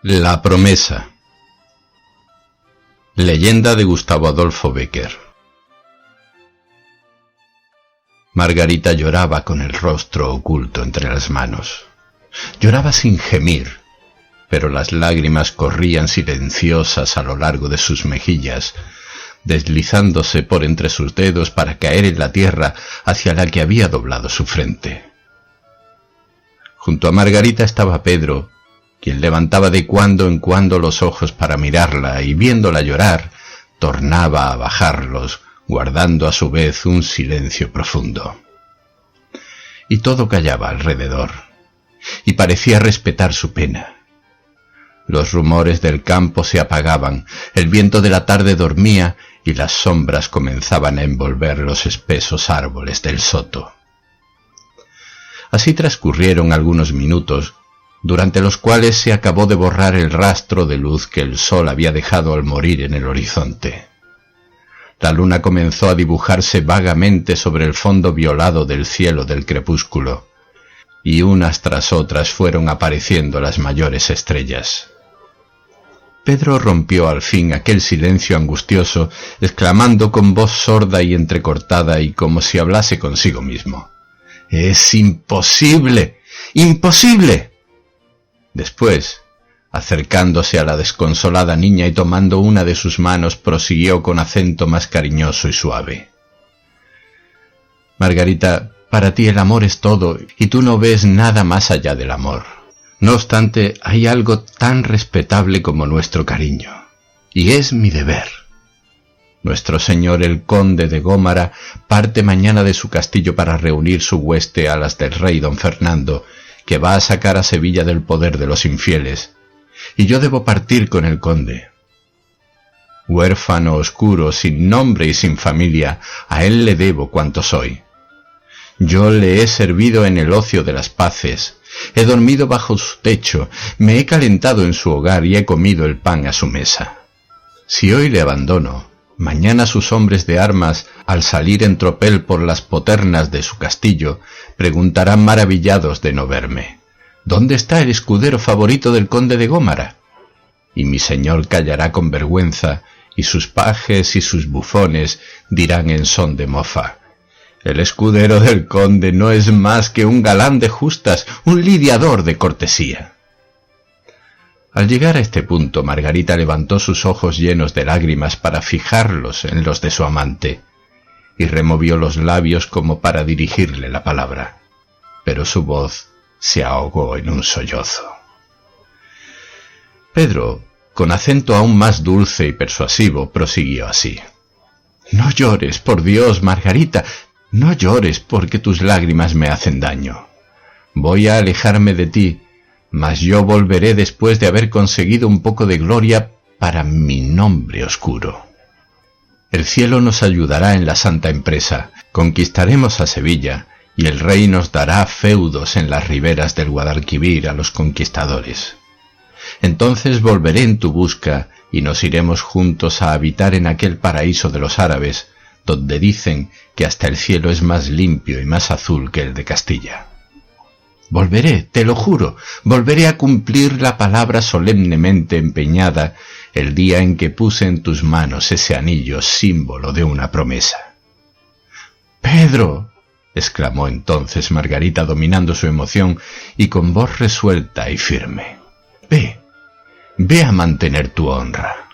La promesa. Leyenda de Gustavo Adolfo Bécquer. Margarita lloraba con el rostro oculto entre las manos. Lloraba sin gemir, pero las lágrimas corrían silenciosas a lo largo de sus mejillas, deslizándose por entre sus dedos para caer en la tierra hacia la que había doblado su frente. Junto a Margarita estaba Pedro, quien levantaba de cuando en cuando los ojos para mirarla y, viéndola llorar, tornaba a bajarlos, guardando a su vez un silencio profundo. Y todo callaba alrededor, y parecía respetar su pena. Los rumores del campo se apagaban, el viento de la tarde dormía y las sombras comenzaban a envolver los espesos árboles del soto. Así transcurrieron algunos minutos, durante los cuales se acabó de borrar el rastro de luz que el sol había dejado al morir en el horizonte. La luna comenzó a dibujarse vagamente sobre el fondo violado del cielo del crepúsculo, y unas tras otras fueron apareciendo las mayores estrellas. Pedro rompió al fin aquel silencio angustioso, exclamando con voz sorda y entrecortada y como si hablase consigo mismo: «¡Es imposible! ¡Imposible!». Después, acercándose a la desconsolada niña y tomando una de sus manos, prosiguió con acento más cariñoso y suave: «Margarita, para ti el amor es todo, y tú no ves nada más allá del amor. No obstante, hay algo tan respetable como nuestro cariño, y es mi deber. Nuestro señor el conde de Gómara parte mañana de su castillo para reunir su hueste a las del rey don Fernando, que va a sacar a Sevilla del poder de los infieles, y yo debo partir con el conde. Huérfano oscuro, sin nombre y sin familia, a él le debo cuanto soy. Yo le he servido en el ocio de las paces, he dormido bajo su techo, me he calentado en su hogar y he comido el pan a su mesa. Si hoy le abandono, mañana sus hombres de armas, al salir en tropel por las poternas de su castillo, preguntarán maravillados de no verme: ¿dónde está el escudero favorito del conde de Gómara? Y mi señor callará con vergüenza, y sus pajes y sus bufones dirán en son de mofa: el escudero del conde no es más que un galán de justas, un lidiador de cortesía». Al llegar a este punto, Margarita levantó sus ojos llenos de lágrimas para fijarlos en los de su amante, y removió los labios como para dirigirle la palabra, pero su voz se ahogó en un sollozo. Pedro, con acento aún más dulce y persuasivo, prosiguió así: «No llores, por Dios, Margarita, no llores, porque tus lágrimas me hacen daño. Voy a alejarme de ti, mas yo volveré después de haber conseguido un poco de gloria para mi nombre oscuro. El cielo nos ayudará en la santa empresa, conquistaremos a Sevilla, y el rey nos dará feudos en las riberas del Guadalquivir a los conquistadores. Entonces volveré en tu busca, y nos iremos juntos a habitar en aquel paraíso de los árabes, donde dicen que hasta el cielo es más limpio y más azul que el de Castilla. Volveré, te lo juro, volveré a cumplir la palabra solemnemente empeñada el día en que puse en tus manos ese anillo, símbolo de una promesa». «¡Pedro!», exclamó entonces Margarita, dominando su emoción y con voz resuelta y firme. Ve a mantener tu honra».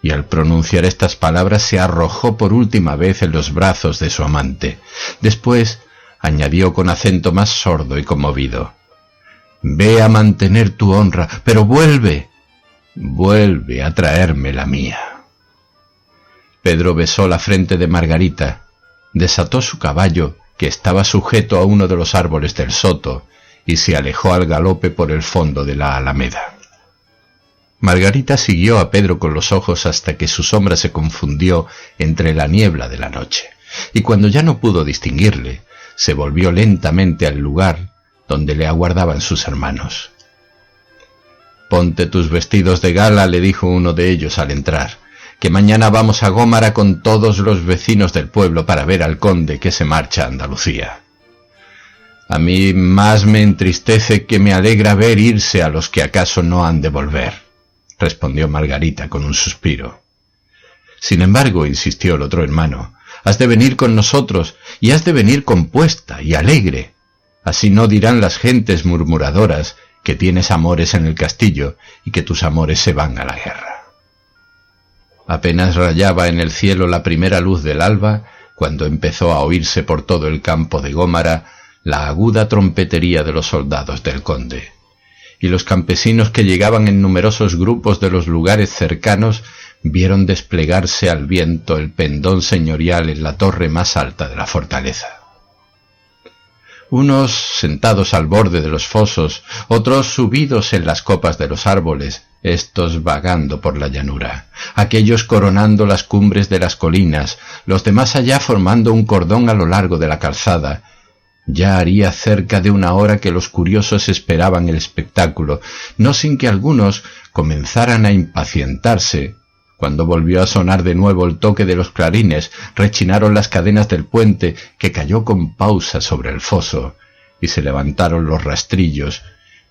Y al pronunciar estas palabras se arrojó por última vez en los brazos de su amante. Después añadió con acento más sordo y conmovido: «Ve a mantener tu honra, pero vuelve a traerme la mía». Pedro besó la frente de Margarita, desató su caballo, que estaba sujeto a uno de los árboles del soto, y se alejó al galope por el fondo de la alameda. Margarita siguió a Pedro con los ojos hasta que su sombra se confundió entre la niebla de la noche, y cuando ya no pudo distinguirle, se volvió lentamente al lugar donde le aguardaban sus hermanos. «Ponte tus vestidos de gala», le dijo uno de ellos al entrar, «que mañana vamos a Gómara con todos los vecinos del pueblo para ver al conde que se marcha a Andalucía». A mí más me entristece que me alegra ver irse a los que acaso no han de volver, respondió Margarita con un suspiro. Sin embargo, insistió el otro hermano, has de venir con nosotros, y has de venir compuesta y alegre. Así no dirán las gentes murmuradoras que tienes amores en el castillo y que tus amores se van a la guerra. Apenas rayaba en el cielo la primera luz del alba, cuando empezó a oírse por todo el campo de Gómara la aguda trompetería de los soldados del conde, y los campesinos que llegaban en numerosos grupos de los lugares cercanos vieron desplegarse al viento el pendón señorial en la torre más alta de la fortaleza. Unos sentados al borde de los fosos, otros subidos en las copas de los árboles, estos vagando por la llanura, aquellos coronando las cumbres de las colinas, los de más allá formando un cordón a lo largo de la calzada. Ya haría cerca de una hora que los curiosos esperaban el espectáculo, no sin que algunos comenzaran a impacientarse. Cuando volvió a sonar de nuevo el toque de los clarines, rechinaron las cadenas del puente, que cayó con pausa sobre el foso, y se levantaron los rastrillos,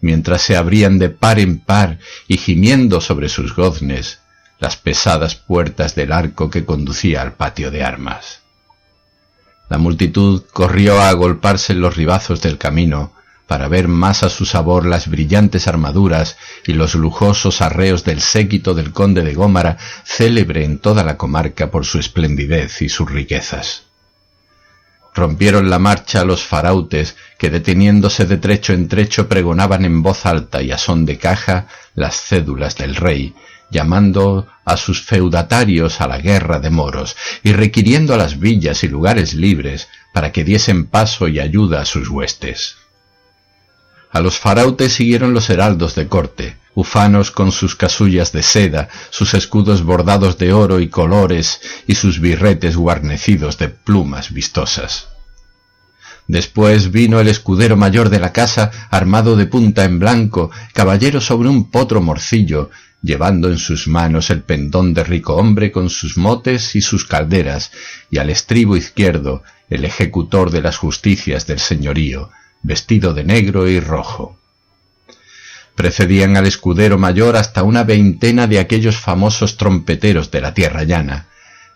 mientras se abrían de par en par y gimiendo sobre sus goznes las pesadas puertas del arco que conducía al patio de armas. La multitud corrió a agolparse en los ribazos del camino para ver más a su sabor las brillantes armaduras y los lujosos arreos del séquito del conde de Gómara, célebre en toda la comarca por su esplendidez y sus riquezas. Rompieron la marcha los farautes que, deteniéndose de trecho en trecho, pregonaban en voz alta y a son de caja las cédulas del rey, llamando a sus feudatarios a la guerra de moros y requiriendo a las villas y lugares libres para que diesen paso y ayuda a sus huestes. A los farautes siguieron los heraldos de corte, ufanos con sus casullas de seda, sus escudos bordados de oro y colores y sus birretes guarnecidos de plumas vistosas. Después vino el escudero mayor de la casa, armado de punta en blanco, caballero sobre un potro morcillo, llevando en sus manos el pendón de rico hombre con sus motes y sus calderas, y al estribo izquierdo el ejecutor de las justicias del señorío, vestido de negro y rojo. Precedían al escudero mayor hasta una veintena de aquellos famosos trompeteros de la tierra llana,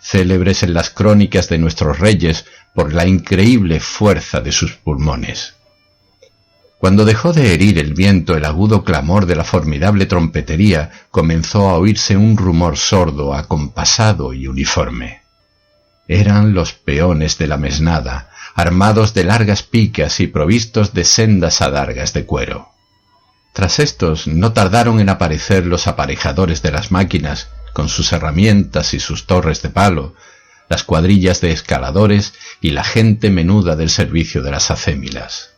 célebres en las crónicas de nuestros reyes por la increíble fuerza de sus pulmones. Cuando dejó de herir el viento el agudo clamor de la formidable trompetería, comenzó a oírse un rumor sordo, acompasado y uniforme. Eran los peones de la mesnada, armados de largas picas y provistos de sendas adargas de cuero. Tras estos no tardaron en aparecer los aparejadores de las máquinas, con sus herramientas y sus torres de palo, las cuadrillas de escaladores y la gente menuda del servicio de las acémilas.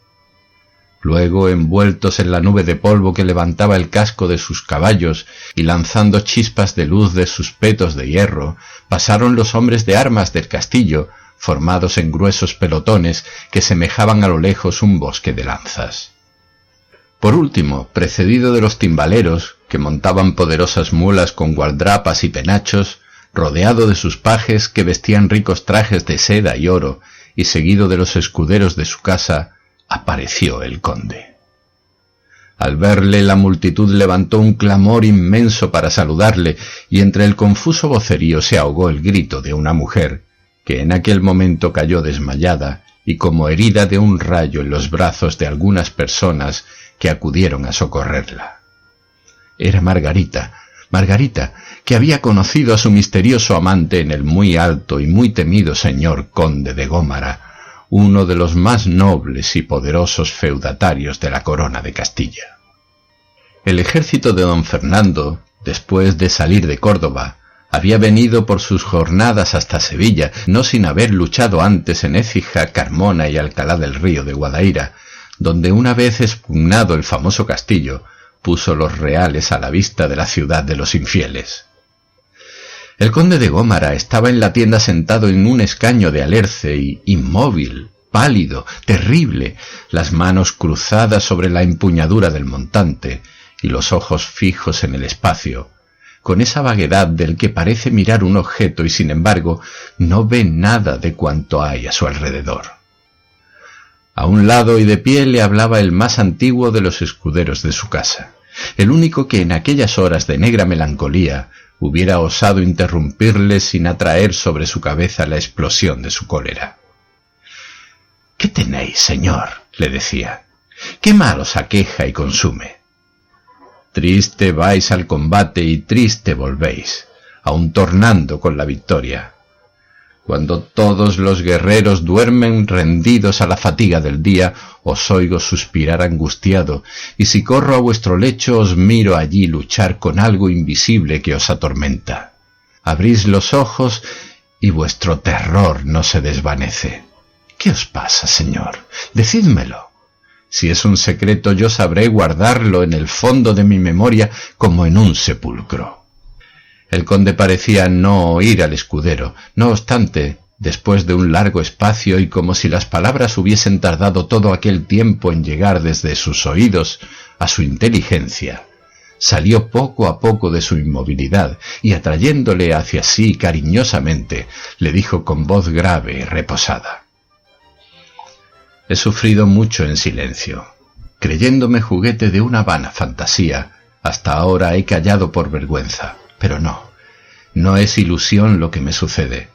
Luego, envueltos en la nube de polvo que levantaba el casco de sus caballos y lanzando chispas de luz de sus petos de hierro, pasaron los hombres de armas del castillo, formados en gruesos pelotones que semejaban a lo lejos un bosque de lanzas. Por último, precedido de los timbaleros, que montaban poderosas mulas con gualdrapas y penachos, rodeado de sus pajes que vestían ricos trajes de seda y oro, y seguido de los escuderos de su casa, apareció el conde. Al verle, la multitud levantó un clamor inmenso para saludarle, y entre el confuso vocerío se ahogó el grito de una mujer, que en aquel momento cayó desmayada y como herida de un rayo en los brazos de algunas personas que acudieron a socorrerla. Era Margarita, que había conocido a su misterioso amante en el muy alto y muy temido señor conde de Gómara, uno de los más nobles y poderosos feudatarios de la corona de Castilla. El ejército de don Fernando, después de salir de Córdoba, había venido por sus jornadas hasta Sevilla, no sin haber luchado antes en Écija, Carmona y Alcalá del Río de Guadaira, donde una vez expugnado el famoso castillo, puso los reales a la vista de la ciudad de los infieles. El conde de Gómara estaba en la tienda sentado en un escaño de alerce y inmóvil, pálido, terrible, las manos cruzadas sobre la empuñadura del montante y los ojos fijos en el espacio, con esa vaguedad del que parece mirar un objeto y sin embargo no ve nada de cuanto hay a su alrededor. A un lado y de pie le hablaba el más antiguo de los escuderos de su casa, el único que en aquellas horas de negra melancolía hubiera osado interrumpirle sin atraer sobre su cabeza la explosión de su cólera. «¿Qué tenéis, señor?», le decía. «¿Qué mal os aqueja y consume? Triste vais al combate y triste volvéis, aun tornando con la victoria. Cuando todos los guerreros duermen rendidos a la fatiga del día, os oigo suspirar angustiado, y si corro a vuestro lecho os miro allí luchar con algo invisible que os atormenta. Abrís los ojos y vuestro terror no se desvanece. ¿Qué os pasa, señor? Decídmelo. Si es un secreto, yo sabré guardarlo en el fondo de mi memoria como en un sepulcro». El conde parecía no oír al escudero. No obstante, después de un largo espacio y como si las palabras hubiesen tardado todo aquel tiempo en llegar desde sus oídos a su inteligencia, salió poco a poco de su inmovilidad y atrayéndole hacia sí cariñosamente, le dijo con voz grave y reposada: «He sufrido mucho en silencio. Creyéndome juguete de una vana fantasía, hasta ahora he callado por vergüenza. Pero no es ilusión lo que me sucede.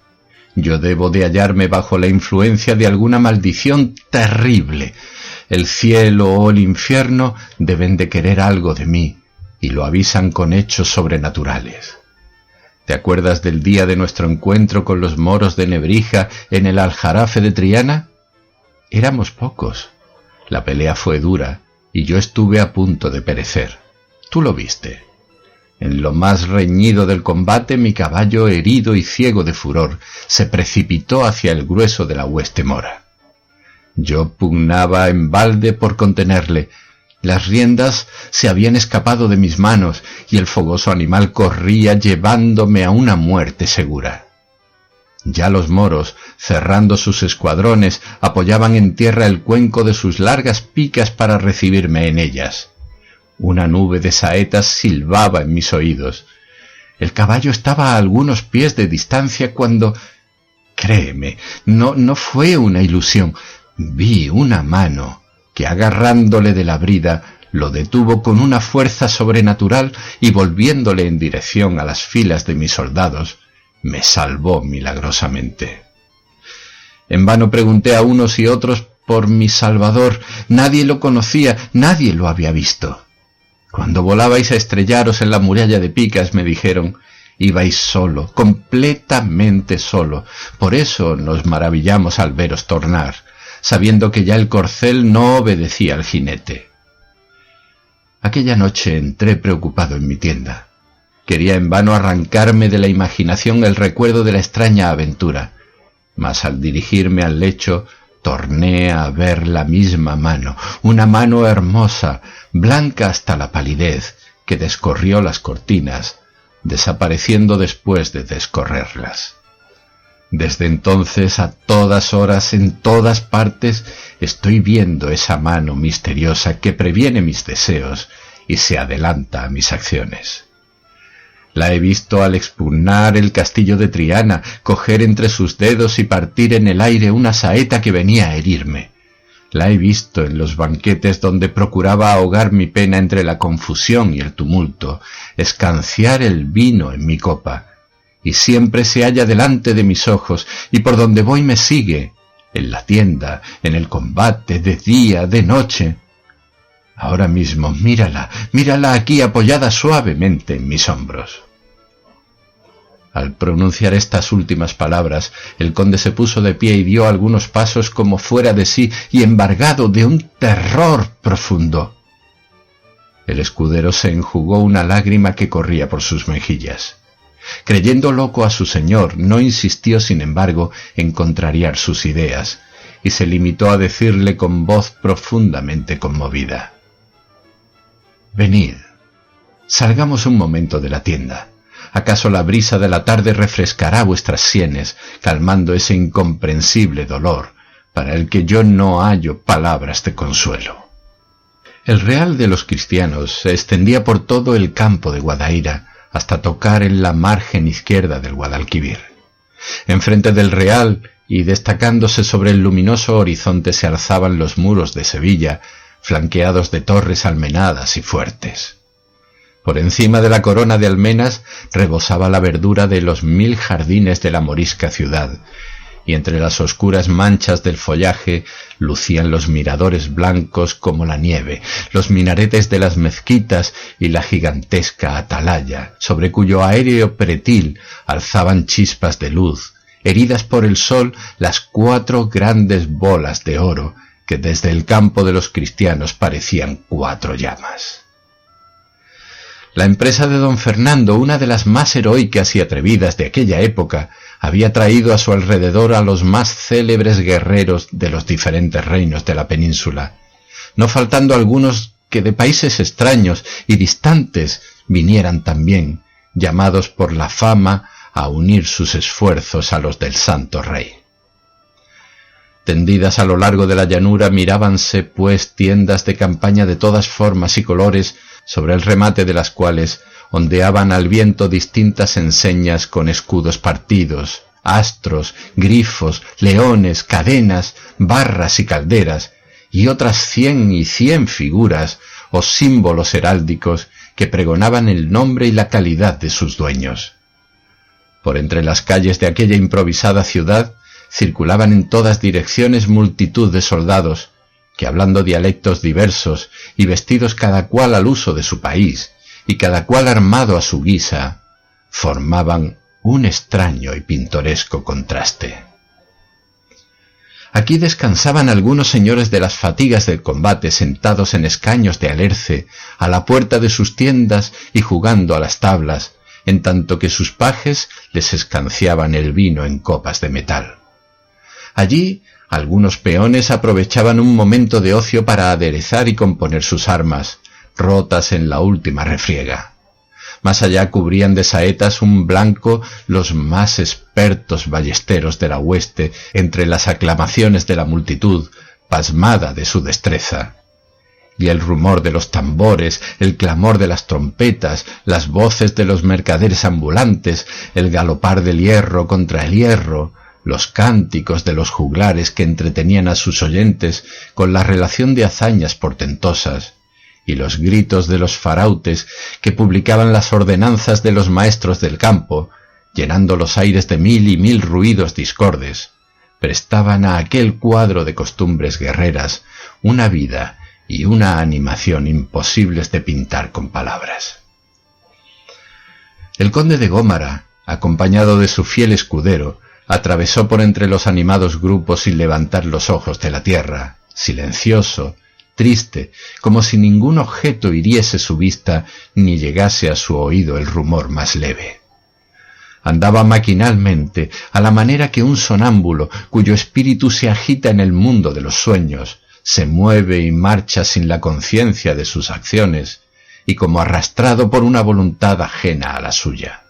Yo debo de hallarme bajo la influencia de alguna maldición terrible. El cielo o el infierno deben de querer algo de mí, y lo avisan con hechos sobrenaturales. ¿Te acuerdas del día de nuestro encuentro con los moros de Nebrija en el aljarafe de Triana? Éramos pocos. La pelea fue dura, y yo estuve a punto de perecer. Tú lo viste. En lo más reñido del combate, mi caballo, herido y ciego de furor, se precipitó hacia el grueso de la hueste mora. Yo pugnaba en balde por contenerle. Las riendas se habían escapado de mis manos y el fogoso animal corría llevándome a una muerte segura. Ya los moros, cerrando sus escuadrones, apoyaban en tierra el cuenco de sus largas picas para recibirme en ellas. Una nube de saetas silbaba en mis oídos. El caballo estaba a algunos pies de distancia cuando... Créeme, no fue una ilusión. Vi una mano que, agarrándole de la brida, lo detuvo con una fuerza sobrenatural y, volviéndole en dirección a las filas de mis soldados, me salvó milagrosamente. En vano pregunté a unos y otros por mi Salvador. Nadie lo conocía, nadie lo había visto. Cuando volabais a estrellaros en la muralla de picas, me dijeron, ibais solo, completamente solo. Por eso nos maravillamos al veros tornar, sabiendo que ya el corcel no obedecía al jinete. Aquella noche entré preocupado en mi tienda. Quería en vano arrancarme de la imaginación el recuerdo de la extraña aventura, mas al dirigirme al lecho torné a ver la misma mano, una mano hermosa, blanca hasta la palidez, que descorrió las cortinas, desapareciendo después de descorrerlas. Desde entonces, a todas horas, en todas partes, estoy viendo esa mano misteriosa que previene mis deseos y se adelanta a mis acciones. La he visto al expugnar el castillo de Triana, coger entre sus dedos y partir en el aire una saeta que venía a herirme. La he visto en los banquetes donde procuraba ahogar mi pena entre la confusión y el tumulto, escanciar el vino en mi copa, y siempre se halla delante de mis ojos, y por donde voy me sigue, en la tienda, en el combate, de día, de noche. Ahora mismo, mírala aquí apoyada suavemente en mis hombros. Al pronunciar estas últimas palabras, el conde se puso de pie y dio algunos pasos como fuera de sí y embargado de un terror profundo. El escudero se enjugó una lágrima que corría por sus mejillas. Creyendo loco a su señor, no insistió, sin embargo, en contrariar sus ideas, y se limitó a decirle con voz profundamente conmovida: «Venid, salgamos un momento de la tienda. ¿Acaso la brisa de la tarde refrescará vuestras sienes, calmando ese incomprensible dolor para el que yo no hallo palabras de consuelo?» El real de los cristianos se extendía por todo el campo de Guadaira hasta tocar en la margen izquierda del Guadalquivir. Enfrente del Real y destacándose sobre el luminoso horizonte se alzaban los muros de Sevilla, flanqueados de torres almenadas y fuertes. Por encima de la corona de almenas rebosaba la verdura de los 1000 jardines de la morisca ciudad, y entre las oscuras manchas del follaje lucían los miradores blancos como la nieve, los minaretes de las mezquitas y la gigantesca atalaya, sobre cuyo aéreo pretil alzaban chispas de luz, heridas por el sol las 4 grandes bolas de oro que desde el campo de los cristianos parecían 4 llamas. La empresa de don Fernando, una de las más heroicas y atrevidas de aquella época, había traído a su alrededor a los más célebres guerreros de los diferentes reinos de la península, no faltando algunos que de países extraños y distantes vinieran también, llamados por la fama a unir sus esfuerzos a los del Santo Rey. Tendidas a lo largo de la llanura mirábanse, pues, tiendas de campaña de todas formas y colores, sobre el remate de las cuales ondeaban al viento distintas enseñas con escudos partidos, astros, grifos, leones, cadenas, barras y calderas, y otras 100 y 100 figuras o símbolos heráldicos que pregonaban el nombre y la calidad de sus dueños. Por entre las calles de aquella improvisada ciudad circulaban en todas direcciones multitud de soldados, que hablando dialectos diversos y vestidos cada cual al uso de su país, y cada cual armado a su guisa, formaban un extraño y pintoresco contraste. Aquí descansaban algunos señores de las fatigas del combate sentados en escaños de alerce a la puerta de sus tiendas y jugando a las tablas, en tanto que sus pajes les escanciaban el vino en copas de metal. Allí algunos peones aprovechaban un momento de ocio para aderezar y componer sus armas, rotas en la última refriega. Más allá cubrían de saetas un blanco los más expertos ballesteros de la hueste entre las aclamaciones de la multitud, pasmada de su destreza. Y el rumor de los tambores, el clamor de las trompetas, las voces de los mercaderes ambulantes, el galopar del hierro contra el hierro, los cánticos de los juglares que entretenían a sus oyentes con la relación de hazañas portentosas, y los gritos de los farautes que publicaban las ordenanzas de los maestros del campo, llenando los aires de 1000 y 1000 ruidos discordes, prestaban a aquel cuadro de costumbres guerreras una vida y una animación imposibles de pintar con palabras. El conde de Gómara, acompañado de su fiel escudero, atravesó por entre los animados grupos sin levantar los ojos de la tierra, silencioso, triste, como si ningún objeto hiriese su vista ni llegase a su oído el rumor más leve. Andaba maquinalmente, a la manera que un sonámbulo, cuyo espíritu se agita en el mundo de los sueños, se mueve y marcha sin la conciencia de sus acciones, y como arrastrado por una voluntad ajena a la suya.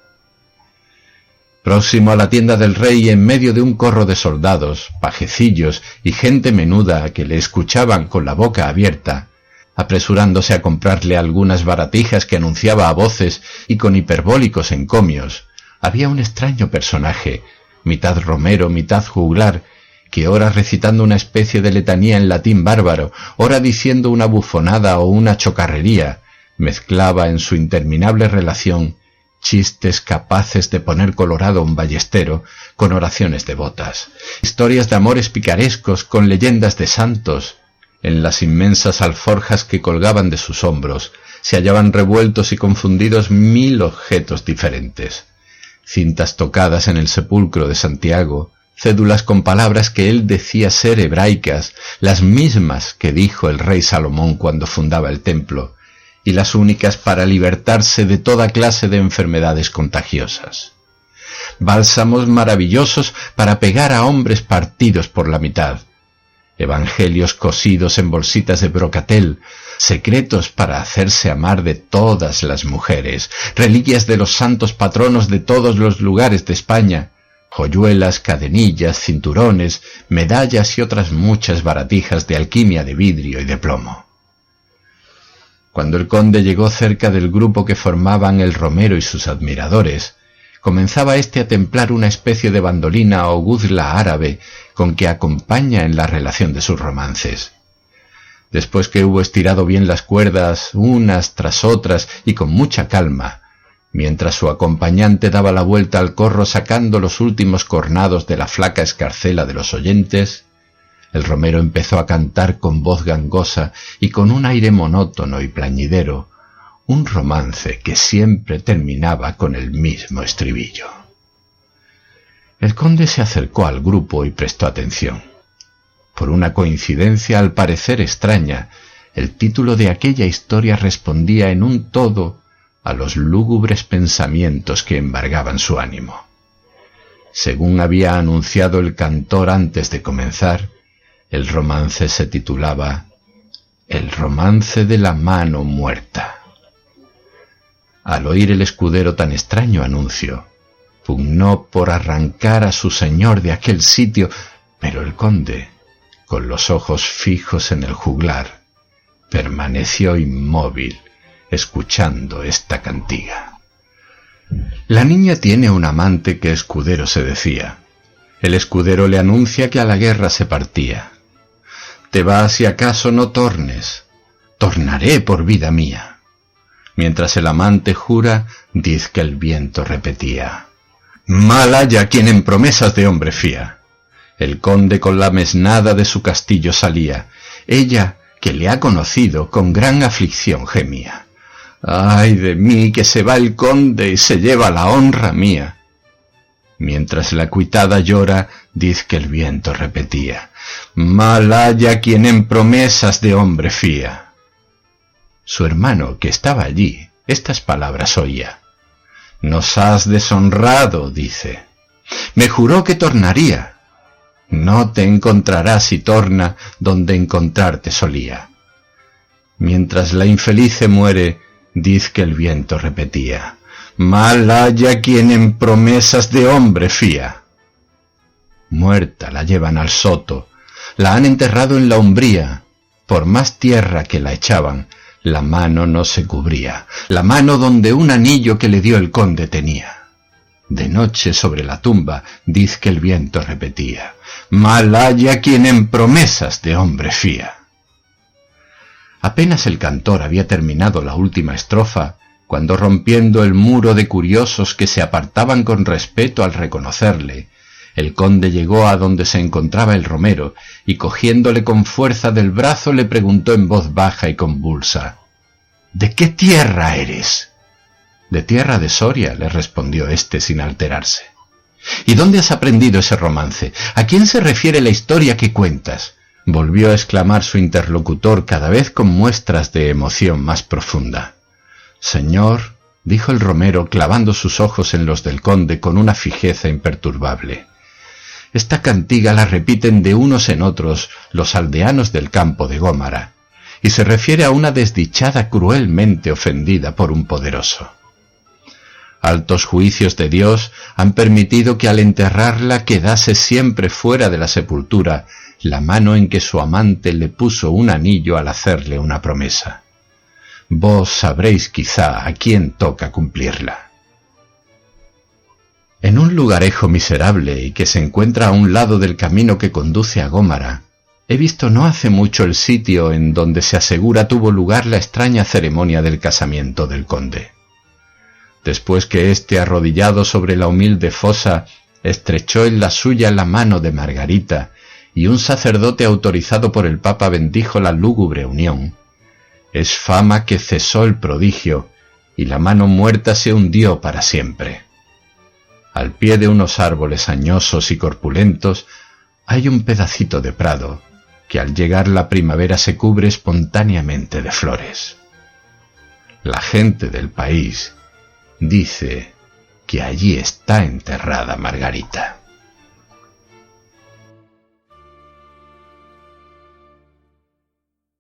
Próximo a la tienda del rey, en medio de un corro de soldados, pajecillos y gente menuda que le escuchaban con la boca abierta, apresurándose a comprarle algunas baratijas que anunciaba a voces y con hiperbólicos encomios, había un extraño personaje, mitad romero, mitad juglar, que ora recitando una especie de letanía en latín bárbaro, ora diciendo una bufonada o una chocarrería, mezclaba en su interminable relación chistes capaces de poner colorado a un ballestero con oraciones devotas, historias de amores picarescos con leyendas de santos. En las inmensas alforjas que colgaban de sus hombros se hallaban revueltos y confundidos 1000 objetos diferentes, cintas tocadas en el sepulcro de Santiago, cédulas con palabras que él decía ser hebraicas, las mismas que dijo el rey Salomón cuando fundaba el templo, y las únicas para libertarse de toda clase de enfermedades contagiosas. Bálsamos maravillosos para pegar a hombres partidos por la mitad, evangelios cosidos en bolsitas de brocatel, secretos para hacerse amar de todas las mujeres, reliquias de los santos patronos de todos los lugares de España, joyuelas, cadenillas, cinturones, medallas y otras muchas baratijas de alquimia de vidrio y de plomo. Cuando el conde llegó cerca del grupo que formaban el romero y sus admiradores, comenzaba éste a templar una especie de bandolina o guzla árabe con que acompaña en la relación de sus romances. Después que hubo estirado bien las cuerdas unas tras otras y con mucha calma, mientras su acompañante daba la vuelta al corro sacando los últimos cornados de la flaca escarcela de los oyentes, el romero empezó a cantar con voz gangosa y con un aire monótono y plañidero, un romance que siempre terminaba con el mismo estribillo. El conde se acercó al grupo y prestó atención. Por una coincidencia al parecer extraña, el título de aquella historia respondía en un todo a los lúgubres pensamientos que embargaban su ánimo. Según había anunciado el cantor antes de comenzar, el romance se titulaba El romance de la mano muerta. Al oír el escudero tan extraño anuncio, pugnó por arrancar a su señor de aquel sitio, pero el conde, con los ojos fijos en el juglar, permaneció inmóvil, escuchando esta cantiga. La niña tiene un amante que escudero se decía. El escudero le anuncia que a la guerra se partía. Te vas y acaso no tornes, tornaré por vida mía. Mientras el amante jura, diz que el viento repetía. Mal haya quien en promesas de hombre fía. El conde con la mesnada de su castillo salía. Ella, que le ha conocido, con gran aflicción gemía. ¡Ay de mí, que se va el conde y se lleva la honra mía! Mientras la cuitada llora, diz que el viento repetía. Mal haya quien en promesas de hombre fía. Su hermano, que estaba allí, estas palabras oía. Nos has deshonrado, dice. Me juró que tornaría. No te encontrarás si torna donde encontrarte solía. Mientras la infelice muere, diz que el viento repetía. Mal haya quien en promesas de hombre fía. Muerta la llevan al soto, la han enterrado en la umbría. Por más tierra que la echaban, la mano no se cubría, la mano donde un anillo que le dio el conde tenía. De noche sobre la tumba, diz que el viento repetía. Mal haya quien en promesas de hombre fía. Apenas el cantor había terminado la última estrofa, cuando rompiendo el muro de curiosos que se apartaban con respeto al reconocerle, el conde llegó a donde se encontraba el romero y cogiéndole con fuerza del brazo le preguntó en voz baja y convulsa. ¿De qué tierra eres? De tierra de Soria, le respondió éste sin alterarse. ¿Y dónde has aprendido ese romance? ¿A quién se refiere la historia que cuentas? Volvió a exclamar su interlocutor cada vez con muestras de emoción más profunda. Señor, dijo el romero clavando sus ojos en los del conde con una fijeza imperturbable. Esta cantiga la repiten de unos en otros los aldeanos del campo de Gómara, y se refiere a una desdichada cruelmente ofendida por un poderoso. Altos juicios de Dios han permitido que al enterrarla quedase siempre fuera de la sepultura la mano en que su amante le puso un anillo al hacerle una promesa. Vos sabréis quizá a quién toca cumplirla. En un lugarejo miserable y que se encuentra a un lado del camino que conduce a Gómara, he visto no hace mucho el sitio en donde se asegura tuvo lugar la extraña ceremonia del casamiento del conde. Después que éste, arrodillado sobre la humilde fosa, estrechó en la suya la mano de Margarita, y un sacerdote autorizado por el Papa bendijo la lúgubre unión, es fama que cesó el prodigio, y la mano muerta se hundió para siempre. Al pie de unos árboles añosos y corpulentos hay un pedacito de prado, que al llegar la primavera se cubre espontáneamente de flores. La gente del país dice que allí está enterrada Margarita.